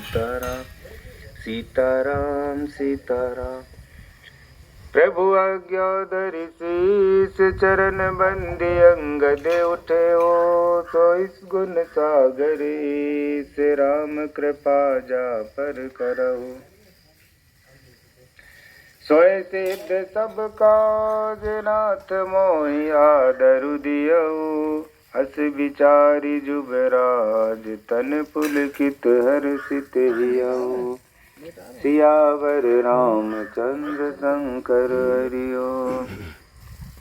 सीताराम सीताराम सीताराम। प्रभु आज्ञा धरि शीस चरण बंदी अंगद उठे हो, तो इस गुण सागरी से राम कृपा जा पर करहु। सोय सिद्ध सब काज नाथ मोहि आदरु दियउ, हस विचारि जुबराज तन पुलकित हर्षित हियउ। सियावर रामचंद्र शंकर हरि ओम।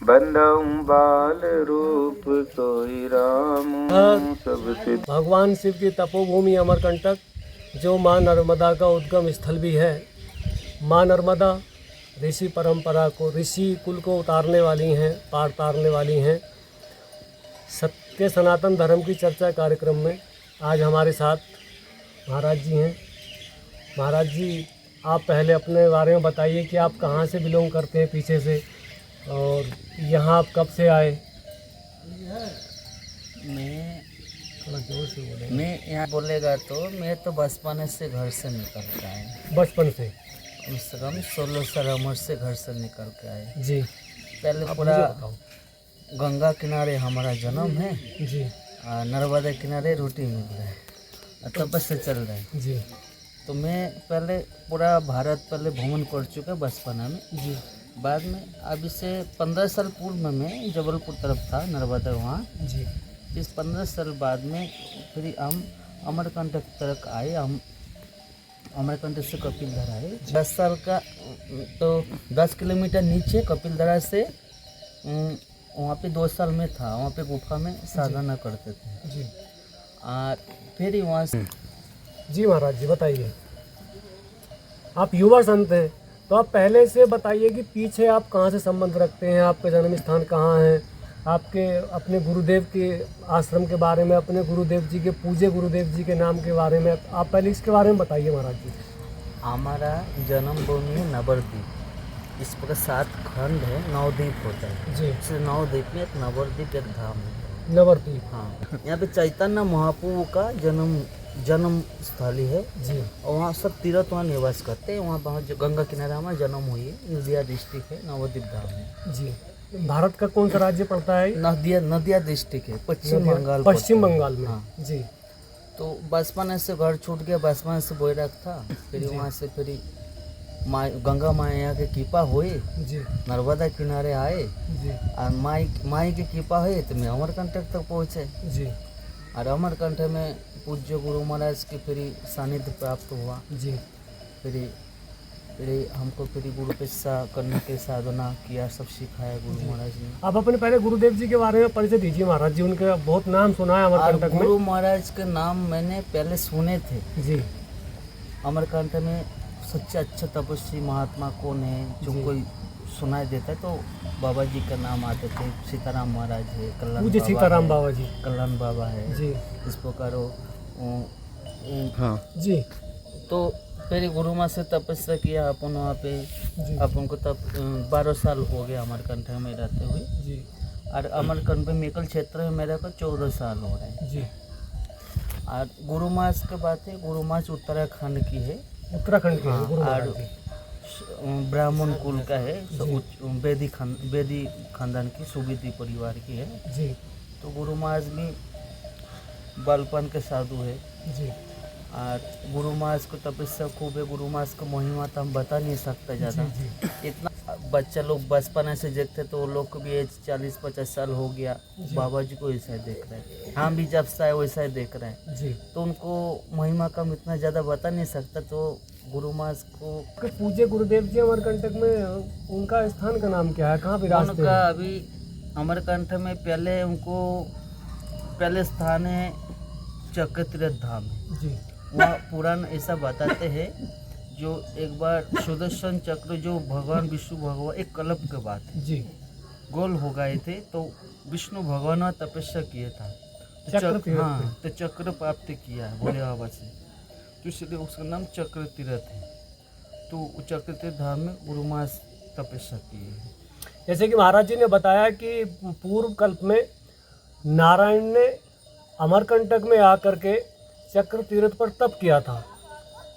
बंदऊ बाल रूप सोई राम सब सिद्ध। भगवान शिव की तपोभूमि अमरकंटक, जो माँ नर्मदा का उद्गम स्थल भी है। माँ नर्मदा ऋषि परंपरा को, ऋषि कुल को उतारने वाली हैं, पार तारने वाली हैं। सत्य सनातन धर्म की चर्चा कार्यक्रम में आज हमारे साथ महाराज जी हैं। महाराज जी, आप पहले अपने बारे में बताइए कि आप कहाँ से बिलोंग करते हैं पीछे से, और यहाँ आप कब से आए? मैं थोड़ा जोर से बोलें। मैं यहाँ बोलेगा तो मैं तो बचपन से घर से निकल के आए। बचपन से? कम से कम 16 उम्र से घर से निकल के आए जी। पहले आप पूरा मुझे बताओ। गंगा किनारे हमारा जन्म है जी नर्मदा किनारे रोटी मिल रहा है, तब से चल रहा है जी तो मैं पहले पूरा भारत पहले भ्रमण कर चुका बचपना में जी बाद में। अभी से 15 साल पूर्व में मैं जबलपुर तरफ था नर्मदा वहाँ। जी इस 15 साल बाद में फिर हम अमरकंटक तक आए। हम अमरकंटक से कपिलधरा है 10 साल का, तो 10 किलोमीटर नीचे कपिलधरा से वहाँ पे 2 साल में था। वहाँ पे गुफा में साधना करते थे जी और फिर वहाँ से जी महाराज जी बताइए। आप युवा संत हैं, तो आप पहले से बताइए कि पीछे आप कहाँ से संबंध रखते हैं, आपका जन्म स्थान कहाँ है, आपके अपने गुरुदेव के आश्रम के बारे में, अपने गुरुदेव जी के पूज्य गुरुदेव जी के नाम के बारे में आप पहले इसके बारे में बताइए महाराज जी। हमारा जन्मभूमि है नवरद्वीप। इस प्रकार 7 खंड है, 9 द्वीप होता है। जी। इस 9 द्वीप में एक नवरद्वीप एक धाम है। नवरद्वीप। हाँ, यहाँ पे चैतन्य महाप्रभु का जन्म स्थली है जी। और वहाँ सब तीर्थ वहाँ निवास करते हैं। वहाँ जो गंगा किनारे हमारा जन्म हुई है। नदिया डिस्ट्रिक्ट है, नवद्वीप धाम है। जी। भारत का कौन सा राज्य पड़ता है? नदिया डिस्ट्रिक्ट है, पश्चिम बंगाल। पश्चिम बंगाल में। हाँ जी। तो बचपन से घर छूट गया, बचपन से बैराग था। फिर वहाँ से फिर गंगा माया के कृपा हुई, जी। नर्मदा किनारे आए जी। और माई की कृपा हुई तो मैं अमरकंटक तक पहुँचे। जी। और अमरकंटक में पूज्य गुरु महाराज की फिर सानिध्य प्राप्त हुआ। जी। फिर हमको फिर गुरु पे करने के साधना किया, सब सिखाया गुरु महाराज ने। आप अपने पहले गुरुदेव जी के बारे में परिचय दीजिए महाराज जी। उनका बहुत नाम सुना है अमरकंटक में। गुरु महाराज के नाम मैंने पहले सुने थे। जी। अमरकंटक में सच्चा अच्छा तपस्वी महात्मा कौन है जो कोई सुनाई देता है, तो बाबा जी का नाम आते थे। सीताराम महाराज है, कल्याण सीताराम बाबा जी, कल्याण बाबा है जी। इस प्रकार हाँ जी। तो फिर गुरु माँ से तपस्या किया अपन वहाँ पे। अपन को तब 12 साल हो गया अमरकंटक में रहते हुए जी। और अमरकंटक मेकल क्षेत्र में मेरे को 14 साल हो रहे हैं जी। और गुरु मास की बात है, गुरु मास उत्तराखंड की है। उत्तराखंड की है गुरु और महाराज जी। ब्राह्मण कुल का है, वेदी खानदान की, सुवेदी परिवार की है जी। तो गुरु महाराज भी बालपन के साधु है जी। और गुरु महाराज को तपस्या खूब है। गुरु महाराज का महिमा तो हम बता नहीं सकते ज़्यादा। इतना बच्चा लोग बचपन से देखते तो वो लोग को भी एज 40-50 साल हो गया, बाबा जी को ऐसा ही देख रहे हैं। हम भी जब से आए वैसा ही देख रहे हैं जी। तो उनको महिमा का हम इतना ज़्यादा बता नहीं सकता। तो गुरु महाराज को पूज्य गुरुदेव जी अमरकंटक में उनका स्थान का नाम क्या है, कहाँ विराजते हैं? उनका अभी अमरकंटक में पहले उनको पहले स्थान है चक्र तीर्थ धाम है जी। वहाँ पुराण ऐसा बताते हैं, जो एक बार सुदर्शन चक्र जो भगवान विष्णु भगवान एक कल्प के बाद जी गोल हो गए थे, तो विष्णु भगवान ने तपस्या किया था। हाँ, तो चक्र प्राप्त किया है भोले बाबा से, तो इसलिए उसका नाम चक्र तीर्थ है। तो चक्र तीर्थ धाम में गुरु महाराज तपस्या की है। जैसे कि महाराज जी ने बताया कि पूर्व कल्प में नारायण ने अमरकंटक में आकर के चक्र तीर्थ पर तप किया था,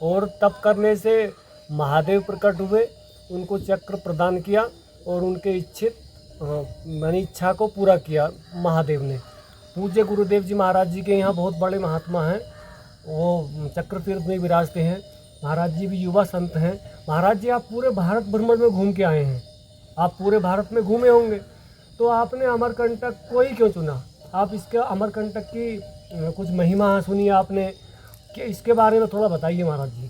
और तप करने से महादेव प्रकट हुए, उनको चक्र प्रदान किया और उनके इच्छित मानी इच्छा को पूरा किया महादेव ने। पूज्य गुरुदेव जी महाराज जी के यहाँ बहुत बड़े महात्मा हैं, वो चक्रतीर्थ में विराजते हैं। महाराज जी भी युवा संत हैं। महाराज जी आप पूरे भारत भ्रमण में घूम के आए हैं, आप पूरे भारत में घूमे होंगे, तो आपने अमरकंटक को ही क्यों चुना? आप इसके अमरकंटक की कुछ महिमा सुनी आपने कि इसके बारे में थोड़ा बताइए महाराज जी।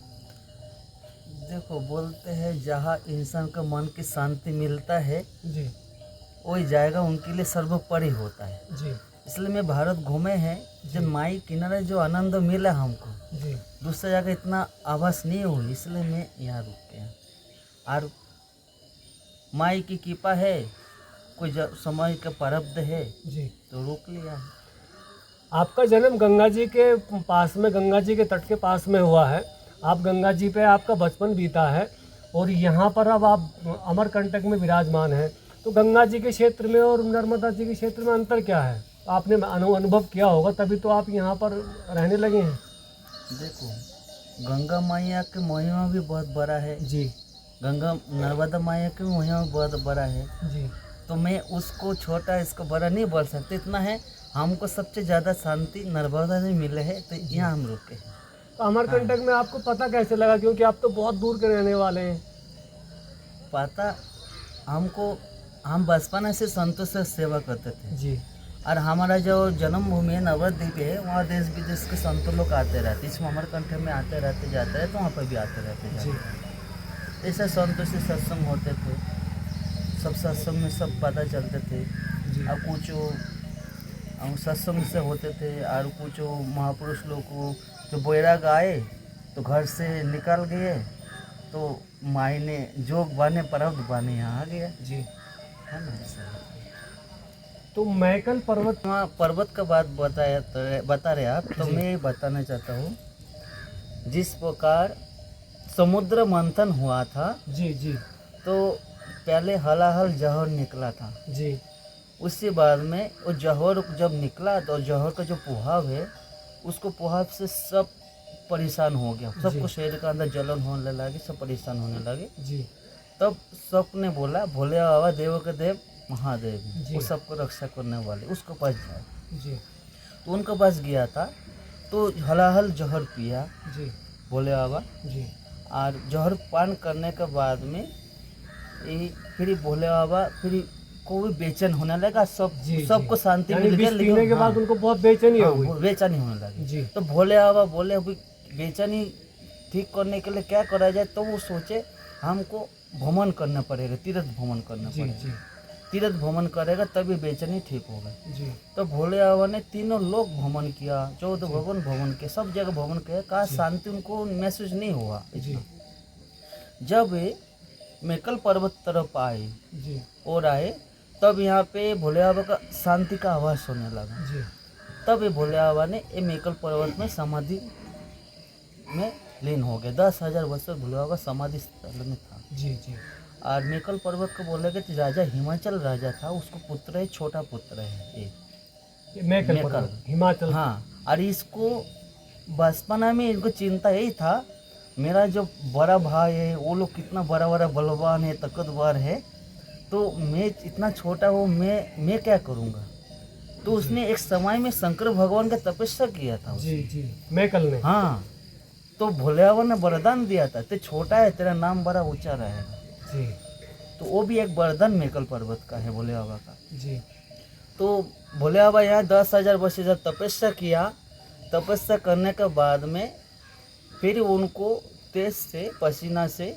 देखो, बोलते हैं जहाँ इंसान का मन की शांति मिलता है जी वही जाएगा उनके लिए सर्वोपरि होता है। जी इसलिए मैं भारत घूमे हैं, जब माई किनारे जो आनंद मिला हमको जी दूसरी जगह इतना आभास नहीं हुई, इसलिए मैं यहाँ रुक गया। और माई की कृपा है, कोई समय का प्रारब्ध है जी। तो रोक लिया है। आपका जन्म गंगा जी के पास में, गंगा जी के तट के पास में हुआ है। आप गंगा जी पे आपका बचपन बीता है और यहाँ पर अब आप अमरकंटक में विराजमान हैं। तो गंगा जी के क्षेत्र में और नर्मदा जी के क्षेत्र में अंतर क्या है? आपने अनुभव किया होगा, तभी तो आप यहाँ पर रहने लगे हैं। देखो, गंगा मैया की महिमा भी बहुत बड़ा है जी। गंगा नर्मदा मैया की महिमा भी बहुत बड़ा है। जी तो मैं उसको छोटा इसको बड़ा नहीं बोल सकते। इतना है, हमको सबसे ज़्यादा शांति नर्मदा में मिले है, तो यहाँ हम रुके हैं। तो अमरकंटक में आपको पता कैसे लगा? क्योंकि आप तो बहुत दूर के रहने वाले हैं। पता हमको, हम बचपन से संतों से सेवा करते थे जी और हमारा जो जन्मभूमि है नवद्वीप है, वहाँ देश विदेश के संत लोग आते रहते, इसमें अमरकंटक में आते रहते जाते रहे, तो वहाँ पर भी आते रहते जी जाते। ऐसे संतों से सत्संग होते थे, सब सत्संग में सब पता चलते थे। जी और कुछ सत्संग से होते थे और कुछ महापुरुष लोग को जो बैराग आए तो घर से निकल गए, तो माई ने जोग बाने प्रारब्ध बाने यहाँ आ गया जी। है ना। ऐसा तो मैकल पर्वत, वहाँ पर्वत का बात बता रहे आप, तो जी। मैं ये बताना चाहता हूँ, जिस प्रकार समुद्र मंथन हुआ था जी जी तो पहले हलाहल जहर निकला था। जी उसके बाद में वो जहर जब निकला तो जहर का जो पुहाव है, उसको पुहाव से सब परेशान हो गया, सबको शरीर का अंदर जलन होने लगे, सब परेशान होने लगे। जी तब सबने बोला भोले बाबा देव के देव महादेव, जी। वो सबको रक्षा करने वाले, उसको पास जाए। जी तो उनके पास गया था, तो हलाहल जहर पिया जी भोले बाबा, जी और जहर पान करने के बाद में फिर भोले बाबा फिर को भी बेचैन होने लगा, जी, सबको जी। शांति यानी मिल गया, विष पीने के बाद हाँ, उनको बहुत बेचैनी हो गई। बेचैनी होने लगी। जी तो भोले बाबा बोले अभी बेचैनी ठीक करने के लिए क्या करा जाए, तो वो सोचे हमको भ्रमण करना पड़ेगा, तीर्थ भ्रमण करना जी पड़ेगा, जी तीर्थ भ्रमण करेगा तभी बेचैनी ठीक होगा। जी तो भोले बाबा ने तीनों लोग भ्रमण किया, 14 भवन भ्रमण किया, सब जगह भ्रमण किया, कहा शांति उनको महसूस नहीं हुआ। जी जब वे मेकल पर्वत तरफ आए जी और आए, तब यहाँ पे भोले बाबा का शांति का आवाज़ होने लगा। जी तब ये भोले बाबा ने ये मेकल पर्वत में समाधि में लीन हो गए। 10,000 वर्ष भोले बाबा समाधि स्थल में था। जी जी और मेकल पर्वत को बोले गए राजा हिमाचल राजा था, उसको पुत्र है, छोटा पुत्र है ये मैकल मैकल। पर्वत, हिमाचल। हाँ, और इसको बचपना में इनको चिंता यही था, मेरा जो बड़ा भाई है वो लोग कितना बड़ा बड़ा बलवान है, ताकतवर है, तो मैं इतना छोटा हूँ, मैं क्या करूँगा। तो उसने एक समय में शंकर भगवान का तपस्या किया था जी जी मैकल ने। हाँ, तो भोले बाबा ने वरदान दिया था, ते छोटा है तेरा नाम बड़ा ऊंचा रहेगा। जी तो वो भी एक वरदान मेकल पर्वत का है भोले बाबा का। जी तो भोले बाबा यहाँ 10,000 वर्ष जब तपस्या किया, तपस्या करने के बाद में फिर उनको तेज से पसीना से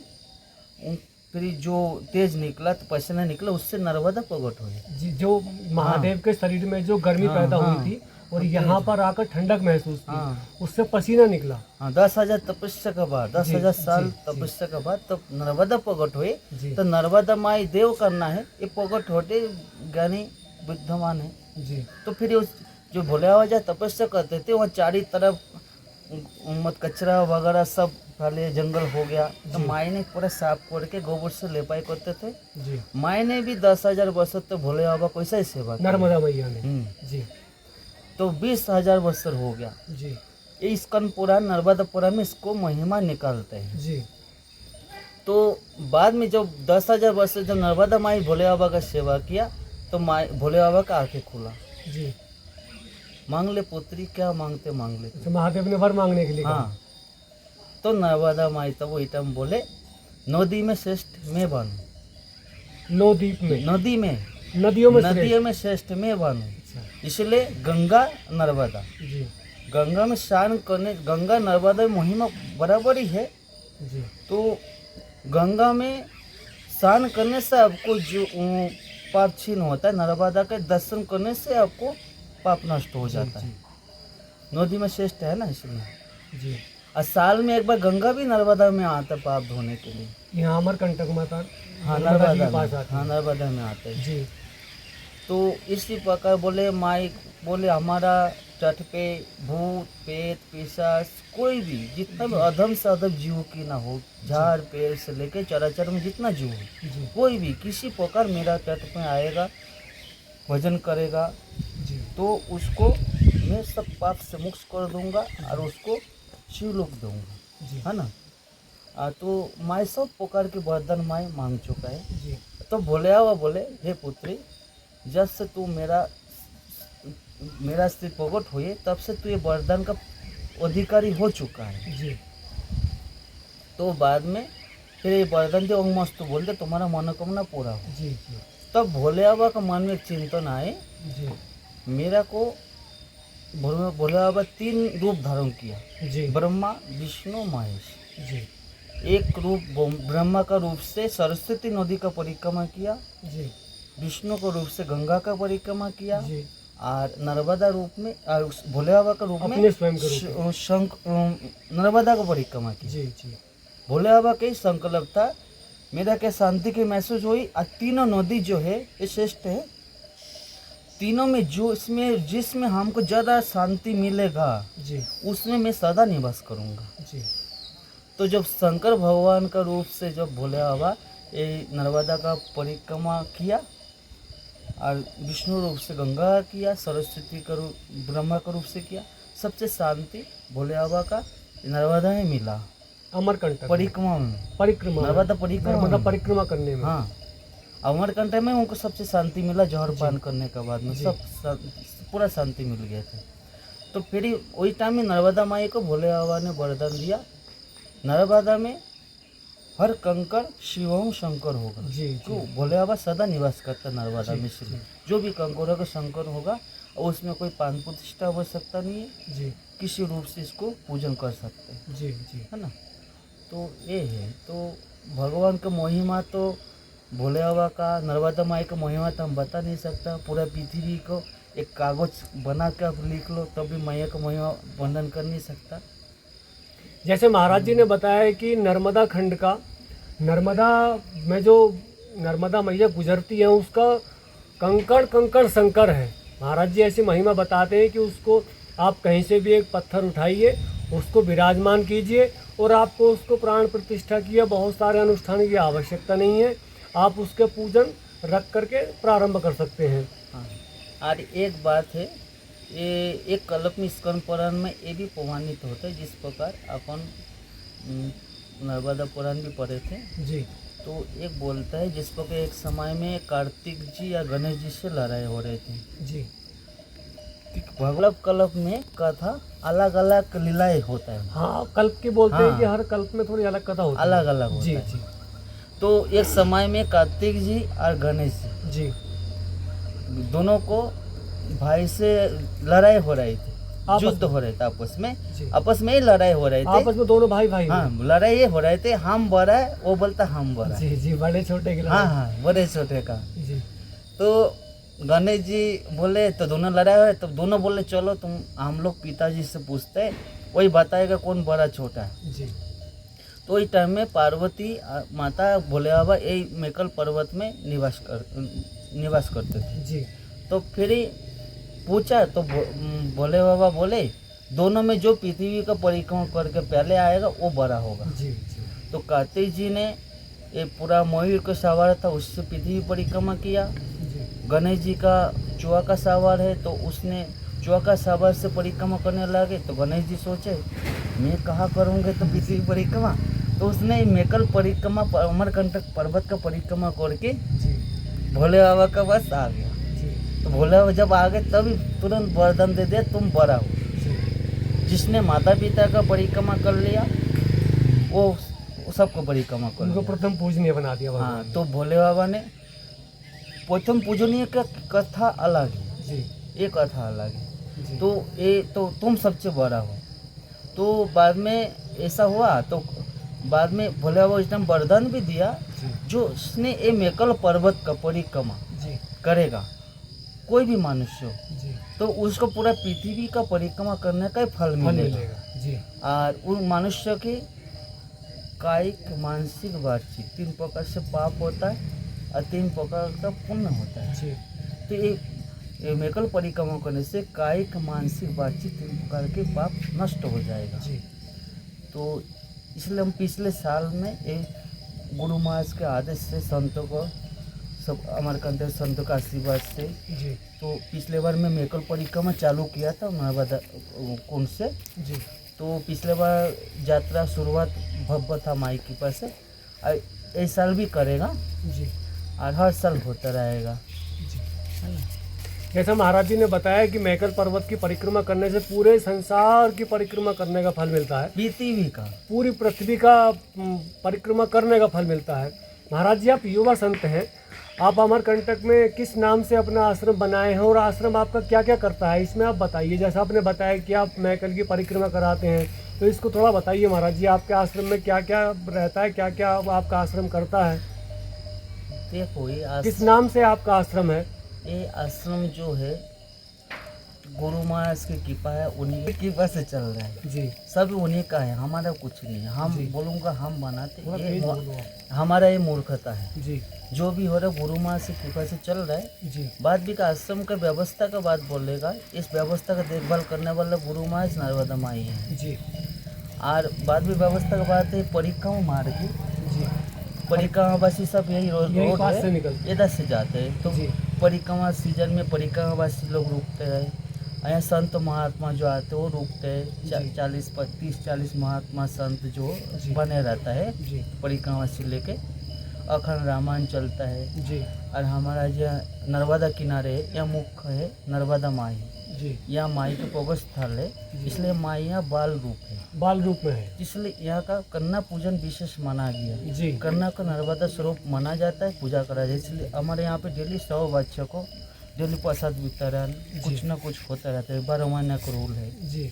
फिर जो तेज निकला, तो पसीना निकला, उससे नर्मदा प्रकट हुई। जी, जो महादेव के शरीर में जो गर्मी हाँ, पैदा हाँ, हुई थी और यहाँ पर आकर ठंडक महसूस की, हाँ। उससे पसीना निकला। हाँ, 10,000 तपस्या के बाद, 10,000 साल जी, तपस्या के बाद तब नर्मदा प्रकट हुई। जी तो नर्मदा माई देव करना है, ये प्रकट होते ज्ञानी विद्यमान है। जी तो फिर उस जो भोले बाबा जहाँ तपस्या करते थे, वहाँ चारी तरफ मत कचरा वगैरह सब पहले जंगल हो गया, तो माई ने पूरा साफ करके गोबर से लेपाई करते थे। जी माई ने भी 10,000 वर्ष तक भोले बाबा को ऐसा ही सेवा की। नर्मदा मैया ने। हम्म। जी तो 20,000 वर्ष हो गया। जी ये इस्कन पुराण नर्मदा पुराण में इसको महिमा निकालते हैं। जी तो बाद में जब 10,000 वर्ष से जब नर्मदा माई भोले बाबा का सेवा किया तो माई भोले बाबा का आंखें खुला। जी। मांग ले पुत्री, क्या मांगते मांग ले। तो महादेव ने वर मांगने के लिए कहा। हाँ, तो नर्मदा माई तब वही टाइम बोले नदी में श्रेष्ठ मैं बनूं, नवद्वीप में, नदी में, नदियों में नदियों में श्रेष्ठ मैं बनूं। अच्छा। इसलिए गंगा नर्मदा, जी गंगा में स्नान करने, गंगा नर्मदा में महिमा बराबर ही है। जी। तो गंगा में स्नान करने से आपको जो पाप छीन होता है, नर्मदा के दर्शन करने से आपको पाप नष्ट हो जाता है। नदी में श्रेष्ठ है ना, इसलिए। जी। और साल में एक बार गंगा भी नर्मदा में आता है पाप धोने के लिए। यहाँ अमरकंटक माता हाँ, नर्मदा जी नर्मदा के पास में, आती हाँ है। नर्मदा में आता है। जी तो इसी प्रकार बोले माई बोले हमारा तट पे भूत प्रेत पिशाच कोई भी जितना भी अधम से अधम जीव की ना हो, झाड़ पेड़ से लेके चराचर में जितना जीव हो, जी कोई भी किसी प्रकार मेरा तट पे आएगा, भजन करेगा, जी। तो उसको मैं सब पाप से मुक्त कर दूंगा और उसको शिवलोक दूंगा, जी है ना। तो माई सब प्रकार के वरदान माई मांग चुका है। जी। तो भोले बाबा बोले हे पुत्री, जब से तू मेरा स्त्री प्रकट हुई तब से तू ये वरदान का अधिकारी हो चुका है। जी। तो बाद में फिर ये वरदान जो मस्त बोलते तुम्हारा मनोकामना पूरा हो। जी जी। तब भोले बाबा का मन में एक चिंतन आए, जी मेरा को भोले बाबा 3 रूप धारण किया, जी। ब्रह्मा विष्णु महेश। जी एक रूप ब्रह्मा का रूप से सरस्वती नदी का परिक्रमा किया, जी। विष्णु का रूप से गंगा का परिक्रमा किया, जी। और नर्मदा रूप में भोले बाबा का रूप में अपने स्वयं के रूप में। शंख नर्मदा का परिक्रमा किया। जी जी। भोले बाबा का ही संकल्प था, मेरा क्या शांति की महसूस हुई। और तीनों नदी जो है ये श्रेष्ठ है, तीनों में जो इसमें जिसमें हमको ज़्यादा शांति मिलेगा जी उसमें मैं सदा निवास करूँगा। जी। तो जब शंकर भगवान का रूप से जब भोले बाबा ये नर्मदा का परिक्रमा किया और विष्णु रूप से गंगा किया, सरस्वती का रूप ब्रह्मा का रूप से किया, सबसे शांति भोले बाबा का नर्मदा में मिला, अमरकंटक परिक्रमा में, परिक्रमा, नर्मदा परिक्रमा नर्मदा में। परिक्रमा करने में। हाँ, अमरकंटक में उनको सबसे शांति मिला, जहर पान करने के बाद में जी। सब पूरा शांति मिल गया था। तो फिर वही टाइम में नर्मदा माई को भोले बाबा ने वरदान दिया, नर्मदा में हर कंकड़ शिवम शंकर होगा। जी तो जी। भोले बाबा सदा निवास करता नर्मदा जी, में, इसलिए जो भी कंकड़ होगा शंकर होगा, और उसमें कोई पान प्रतिष्ठा आवश्यकता नहीं है, जी किसी रूप से इसको पूजन कर सकते हैं, जी जी। है ना। तो ये है, तो भगवान का महिमा तो भोले बाबा का, नर्मदा माई का महिमा तो हम बता नहीं सकता। पूरा पृथ्वी को एक कागज बना के आप लिख लो तब भी मैया का महिमा वर्णन कर नहीं सकता। जैसे महाराज जी ने बताया है कि नर्मदा खंड का, नर्मदा में जो नर्मदा मैया गुजरती है उसका कंकड़ कंकड़ शंकर है। महाराज जी ऐसी महिमा बताते हैं कि उसको आप कहीं से भी एक पत्थर उठाइए, उसको विराजमान कीजिए और आपको उसको प्राण प्रतिष्ठा की बहुत सारे अनुष्ठान की आवश्यकता नहीं है, आप उसके पूजन रख करके प्रारंभ कर सकते हैं। हाँ, और एक बात है, ये एक कल्प में स्कंद पुराण में ये भी प्रमाणित होता है, जिस प्रकार अपन नर्मदा पुराण भी पढ़े थे। जी। तो एक बोलता है जिस प्रकार एक समय में कार्तिक जी या गणेश जी से लड़ाई हो रहे थे। जी। भगवत कल्प में कथा अलग अलग लीलाएं होता है। हाँ, कल्प की बोलते हैं हाँ। कि हर कल्प में थोड़ी अलग कथा होती है। अलग अलग होता जी है। जी तो एक समय में कार्तिक जी और गणेश जी। जी दोनों को भाई से लड़ाई हो रही थी, युद्ध हो रहे थे आपस में, जी। आपस में ही लड़ाई हो रहे थे। आपस में दोनों भाई भाई। हाँ, लड़ाई ये हो रहे थे, हम बड़ा है वो बोलता हम बड़ा है। जी जी। बड़े छोटे के हाँ हाँ, बड़े छोटे का। जी तो गणेश जी बोले तो दोनों लड़ाई हो रहे, तो दोनों बोले चलो तुम हम लोग पिताजी से पूछते हैं, वही बताएगा कौन बड़ा छोटा है। जी। तो इस टाइम में पार्वती माता भोले बाबा यही मेकल पर्वत में निवास करते थे। जी तो फिर ही पूछा तो भोले बाबा बोले दोनों में जो पृथ्वी का परिक्रमा करके पहले आएगा वो बड़ा होगा। जी जी। तो कार्तिक जी ने ये पूरा मयूर का सवार था, उससे पृथ्वी परिक्रमा किया। जी गणेश जी का चूहा का सवार है तो उसने चौका साबर से परिक्रमा करने लगे तो गणेश जी सोचे मैं कहाँ करूँगे तो पृथ्वी परिक्रमा, तो उसने मेकल परिक्रमा अमरकंटक पर्वत का परिक्रमा करके जी भोले बाबा का पास आ गया। जी तो भोले बाबा जब आ गए तभी तुरंत वरदान दे दिया तुम बड़ा हो। जी जिसने माता पिता का परिक्रमा कर लिया वो सबको परिक्रमा कर उनको लिया। प्रथम पूजनीय बना दिया भगवान हाँ, ने। तो भोले बाबा ने प्रथम पूजनीय का कथा अलग है, जी ये कथा अलग है। जी तो ये तो तुम सबसे बड़ा हो। तो बाद में ऐसा हुआ तो बाद में भोले बाबा इस टाइम वरदान भी दिया जी जो उसने ये मेकल पर्वत का परिक्रमा जी करेगा कोई भी मनुष्य हो जी तो उसको पूरा पृथ्वी का परिक्रमा करने का ही फल फल मिलेगा। मिलेगा। जी और उन मनुष्य के कायिक मानसिक वार्षिक 3 प्रकार से पाप होता है और 3 प्रकार का पुण्य होता है। जी तो ये मेकल परिक्रमा करने से कायिक मानसिक वार्षिक 3 प्रकार के पाप नष्ट हो जाएगा। जी तो इसलिए हम पिछले साल में ये गुरु महाराज के आदेश से संतों को सब अमरकंटक संतों का आशीर्वाद से जी तो पिछले बार मैं मेकल परिक्रमा चालू किया था नर्मदा कुंड से। जी तो पिछले बार यात्रा शुरुआत भव्य था माई की पास से और इस साल भी करेगा जी और हर साल होता रहेगा। जी है ना? जैसा महाराज जी ने बताया कि मैकल पर्वत की परिक्रमा करने से पूरे संसार की परिक्रमा करने का फल मिलता है, पृथ्वी का पूरी पृथ्वी का परिक्रमा करने का फल मिलता है। महाराज जी आप युवा संत हैं, आप अमरकंटक में किस नाम से अपना आश्रम बनाए हैं और आश्रम आपका क्या क्या करता है इसमें आप बताइए। जैसा आपने बताया कि आप मैकल की परिक्रमा कराते हैं तो इसको थोड़ा बताइए महाराज जी, आपके आश्रम में क्या क्या रहता है, क्या क्या आपका आश्रम करता है, देखो किस नाम से आपका आश्रम है। ये आश्रम जो है गुरु महाराज की कृपा है, उन्हीं की कृपा से चल रहा है। जी सब उन्हीं का है, हमारा कुछ नहीं है। हम जी। बोलूँगा हम बनाते थोड़ा तेज बोलो आप। हमारा ये मूर्खता है। जी जो भी हो रहा है गुरु महाराज की कृपा से चल रहा है। जी बाद भी का आश्रम का व्यवस्था का बात बोलेगा, इस व्यवस्था का देखभाल करने वाला गुरु महाराज नर्मदा माई है। जी और बाद में व्यवस्था का बात है परिक्रमा मार्ग की, जी परिक्रमावासी सब यही यही रोड पास से है, निकलते हैं। इधर से जाते हैं। तो जी परिक्रमा सीजन में परिक्रमावासी लोग रुकते हैं। यहाँ संत महात्मा जो आते हैं वो रुकते हैं। जी। 30-40 महात्मा संत जो जी। बने रहता है जी परिक्रमावासी लेके। अखंड रामायण चलता है। जी और हमारा जो नर्मदा किनारे है यहाँ मुख्य है नर्मदा माई, जी यहाँ माई के पवित्र स्थल है, जी। इसलिए माई यहाँ बाल रूप है, बाल रूप में है। इसलिए यहाँ का कन्या पूजन विशेष माना गया। जी कन्या का नर्मदा स्वरूप माना जाता है, पूजा करा जाए। इसलिए हमारे यहाँ पे डेली 100 बच्चों को डेली प्रसाद वितरण कुछ ना कुछ होता रहता है। 12 महीने का रूल है। जी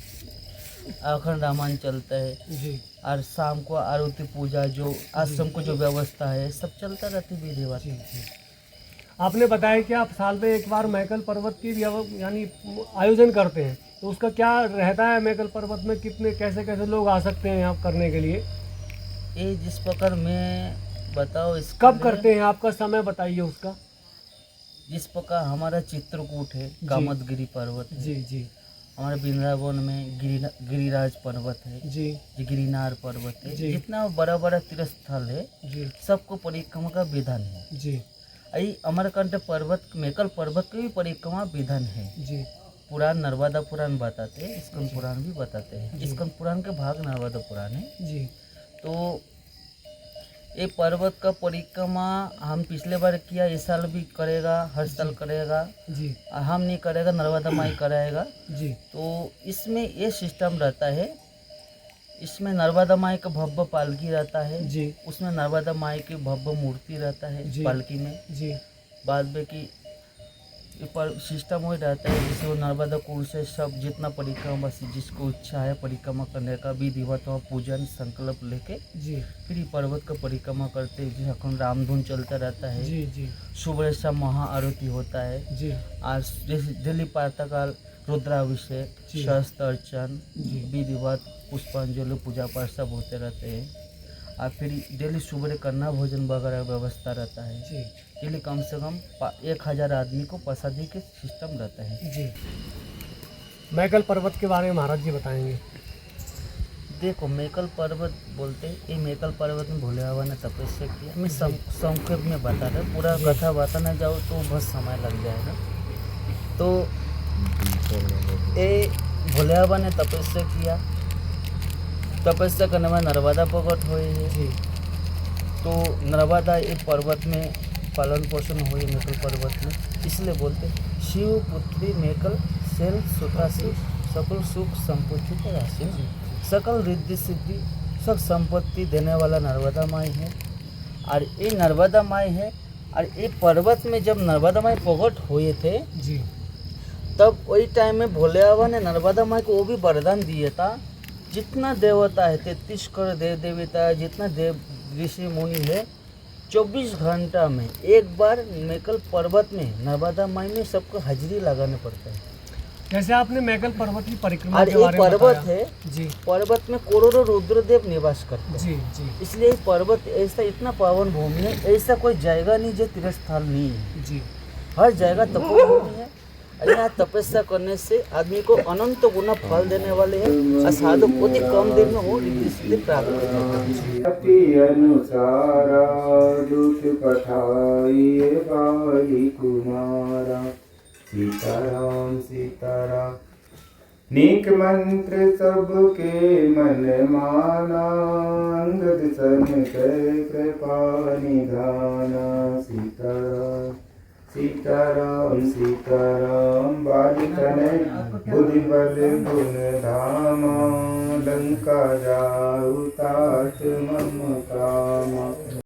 अखंड रामायण चलता है जी और शाम को आरती पूजा जो आश्रम को जो व्यवस्था है सब चलता रहता है विधिवत। जी जी आपने बताया कि आप साल में एक बार मैकल पर्वत की यानी आयोजन करते हैं, तो उसका क्या रहता है मैकल पर्वत में, कितने कैसे कैसे लोग आ सकते हैं यहाँ करने के लिए, ये जिस प्रकार मैं बताओ इस कब करते हैं, आपका समय बताइए उसका। जिस प्रकार हमारा चित्रकूट है, कामतगिरी पर्वत है। जी जी हमारे वृंदावन में गिरिराज पर्वत है, जी ये गिरिनार पर्वत है। जी। जितना बड़ा बड़ा तीर्थ स्थल है जी सबको परिक्रमा का विधान है। जी यही अमरकंटक पर्वत मेकल पर्वत के भी परिक्रमा विधान है। जी पुराण नर्मदा पुराण बताते हैं, स्कंद पुराण भी बताते हैं। स्कंद पुराण का भाग नर्मदा पुराण है। जी तो ये पर्वत का परिक्रमा हम पिछले बार किया, इस साल भी करेगा, हर साल करेगा। जी हम नहीं करेगा, नर्मदा माई कराएगा। जी तो इसमें ये सिस्टम रहता है, इसमें नर्मदा माई का भव्य पालकी रहता है, जी उसमें नर्मदा माई की भव्य मूर्ति रहता है जी। पालकी में। जी बाद में कि पर सिस्टम वही रहता है जैसे वो नर्मदा कुंड से सब जितना परिक्रमा जिसको इच्छा है परिक्रमा करने का विधिवत वहाँ पूजन संकल्प लेके जी फिर ये पर्वत का परिक्रमा करते हैं। जिसे अखंड रामधुन चलता रहता है, जी जी सुबह शाम महा आरती होता है। जी आज जैसे दिल्ली प्रातःकाल रुद्राभिषेक, जी। शस्त्र अर्चन, जी। विधिवत पुष्पांजलि पूजा पाठ सब होते रहते हैं। और फिर डेली सुबह करना भोजन वगैरह व्यवस्था रहता है। जी डेली कम से कम 1000 आदमी को प्रसादी के सिस्टम रहता है। जी मैकल पर्वत के बारे में महाराज जी बताएंगे। देखो मेकल पर्वत बोलते हैं, ये मेकल पर्वत में भोले बाबा ने तपस्या किया। मैं संक्षेप में बता रहा, पूरा कथा बताना जाओ तो बहुत समय लग जाएगा। तो ये भोले बाबा ने तपस्या किया, तपस्या करने में नर्मदा प्रकट हुई है। जी तो नर्मदा ये पर्वत में पालन पोषण हुई, मेकल पर्वत में, इसलिए बोलते शिव पुत्री मेकल सेल सुतासी सकल सुख संपत्ति का राशि, सकल रिद्धि सिद्धि सब संपत्ति देने वाला नर्मदा माई है। और ये नर्मदा माई है, और ये पर्वत में जब नर्मदा माई प्रकट हुए थे जी तब वही टाइम में भोले बाबा ने नर्मदा माई को वो भी वरदान दिया था, जितना देवता है 33 करोड़ देव देवता है, जितना देव ऋषि मुनि है, 24 घंटा में एक बार मेकल पर्वत में नर्मदा माई में सबको हाजिरी लगाना पड़ता है। जैसे आपने मैकल पर्वत की परिक्रमा और के ये बारे में पर्वत बताया। है, जी पर्वत में करोड़ों रुद्रदेव निवास करते हैं, जी जी इसलिए ये पर्वत ऐसा इतना पावन भूमि है, ऐसा कोई जगह नहीं जो तीर्थ स्थल नहीं है, जी हर जगह तपोभूमि है। और यहाँ तपस्या करने से आदमी को अनंत गुना फल देने वाले हैं, और साधु अति कम दिन में वो रिद्धि सिद्धि प्राप्त करते हैं। अति अनुसारा दूत पठाइए बाली कुमारा, सीताराम सीताराम। नीक मंत्र सबके मन माना, अंगद सन कर कृपा निधाना। सीताराम सीताराम सीताराम, बालिकन बुद्धि बल गुण धामा, लंका जाऊ तात मम कामा।